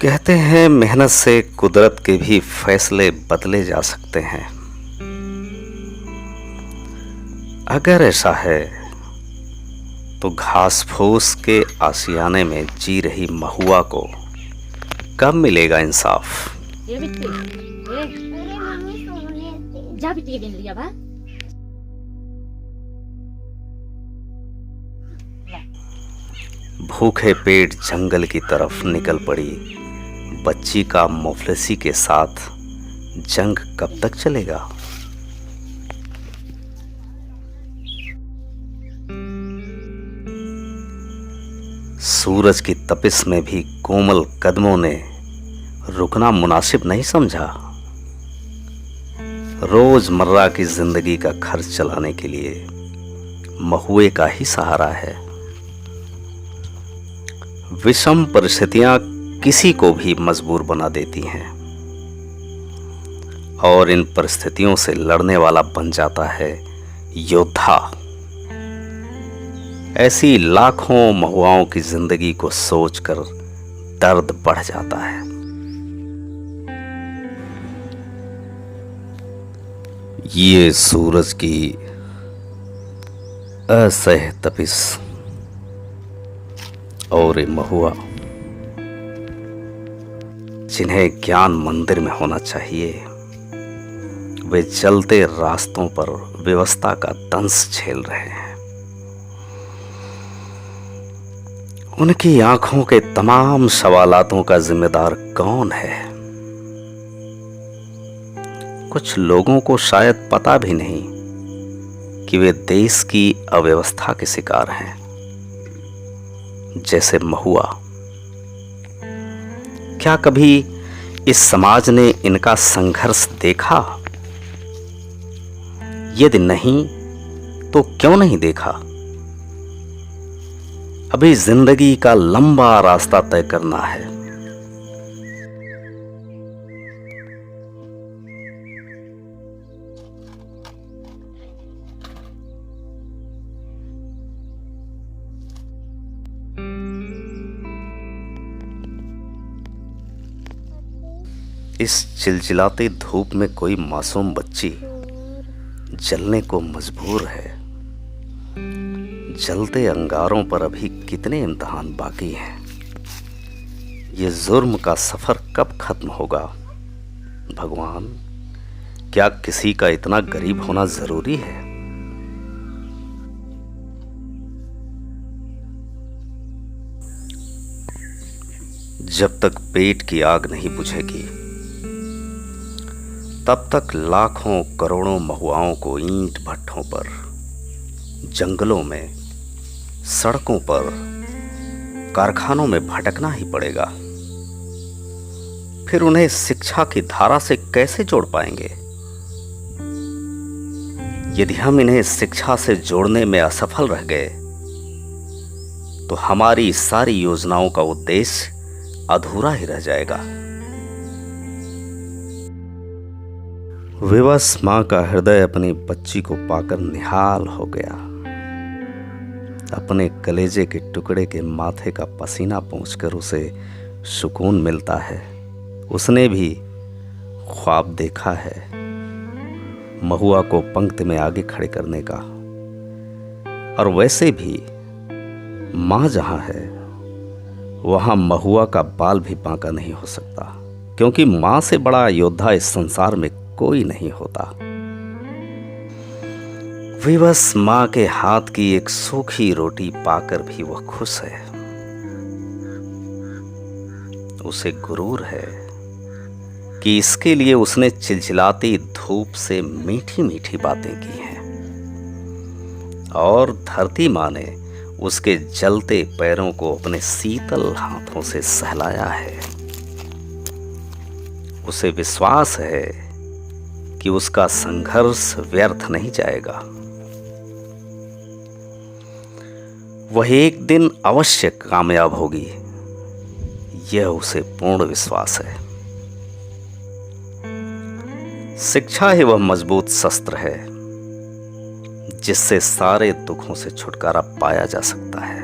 कहते हैं मेहनत से कुदरत के भी फैसले बदले जा सकते हैं। अगर ऐसा है तो घास फूस के आशियाने में जी रही महुआ को कब मिलेगा इंसाफ। ये बिट्टी ए अरे मम्मी सोने दे। जा बिट्टी के बिन लिया बा भूखे पेट जंगल की तरफ निकल पड़ी बच्ची का मुफलिसी के साथ जंग कब तक चलेगा। सूरज की तपिश में भी कोमल कदमों ने रुकना मुनासिब नहीं समझा। रोजमर्रा की जिंदगी का खर्च चलाने के लिए महुए का ही सहारा है। विषम परिस्थितियां किसी को भी मजबूर बना देती हैं और इन परिस्थितियों से लड़ने वाला बन जाता है योद्धा। ऐसी लाखों महुआओं की जिंदगी को सोचकर दर्द बढ़ जाता है। ये सूरज की असह्य तपिश और ये महुआ जिन्हें ज्ञान मंदिर में होना चाहिए, वे चलते रास्तों पर व्यवस्था का दंश झेल रहे हैं। उनकी आंखों के तमाम सवालातों का जिम्मेदार कौन है? कुछ लोगों को शायद पता भी नहीं कि वे देश की अव्यवस्था के शिकार हैं। जैसे महुआ, क्या कभी इस समाज ने इनका संघर्ष देखा? यदि नहीं तो क्यों नहीं देखा? अभी जिंदगी का लंबा रास्ता तय करना है। इस चिलचिलाती धूप में कोई मासूम बच्ची जलने को मजबूर है। जलते अंगारों पर अभी कितने इम्तिहान बाकी हैं। ये जुर्म का सफर कब खत्म होगा? भगवान, क्या किसी का इतना गरीब होना जरूरी है? जब तक पेट की आग नहीं बुझेगी तब तक लाखों करोड़ों महुआओं को ईंट भट्ठों पर, जंगलों में, सड़कों पर, कारखानों में भटकना ही पड़ेगा। फिर उन्हें शिक्षा की धारा से कैसे जोड़ पाएंगे? यदि हम इन्हें शिक्षा से जोड़ने में असफल रह गए तो हमारी सारी योजनाओं का उद्देश्य अधूरा ही रह जाएगा। विवश मां का हृदय अपनी बच्ची को पाकर निहाल हो गया। अपने कलेजे के टुकड़े के माथे का पसीना पोंछकर उसे सुकून मिलता है। उसने भी ख्वाब देखा है महुआ को पंक्ति में आगे खड़े करने का। और वैसे भी मां जहां है वहां महुआ का बाल भी बांका नहीं हो सकता, क्योंकि मां से बड़ा योद्धा इस संसार में कोई नहीं होता। विवश मां के हाथ की एक सूखी रोटी पाकर भी वह खुश है। उसे गुरूर है कि इसके लिए उसने चिलचिलाती धूप से मीठी मीठी बातें की हैं और धरती मां ने उसके जलते पैरों को अपने शीतल हाथों से सहलाया है। उसे विश्वास है कि उसका संघर्ष व्यर्थ नहीं जाएगा। वह एक दिन अवश्य कामयाब होगी, यह उसे पूर्ण विश्वास है। शिक्षा ही वह मजबूत शस्त्र है जिससे सारे दुखों से छुटकारा पाया जा सकता है।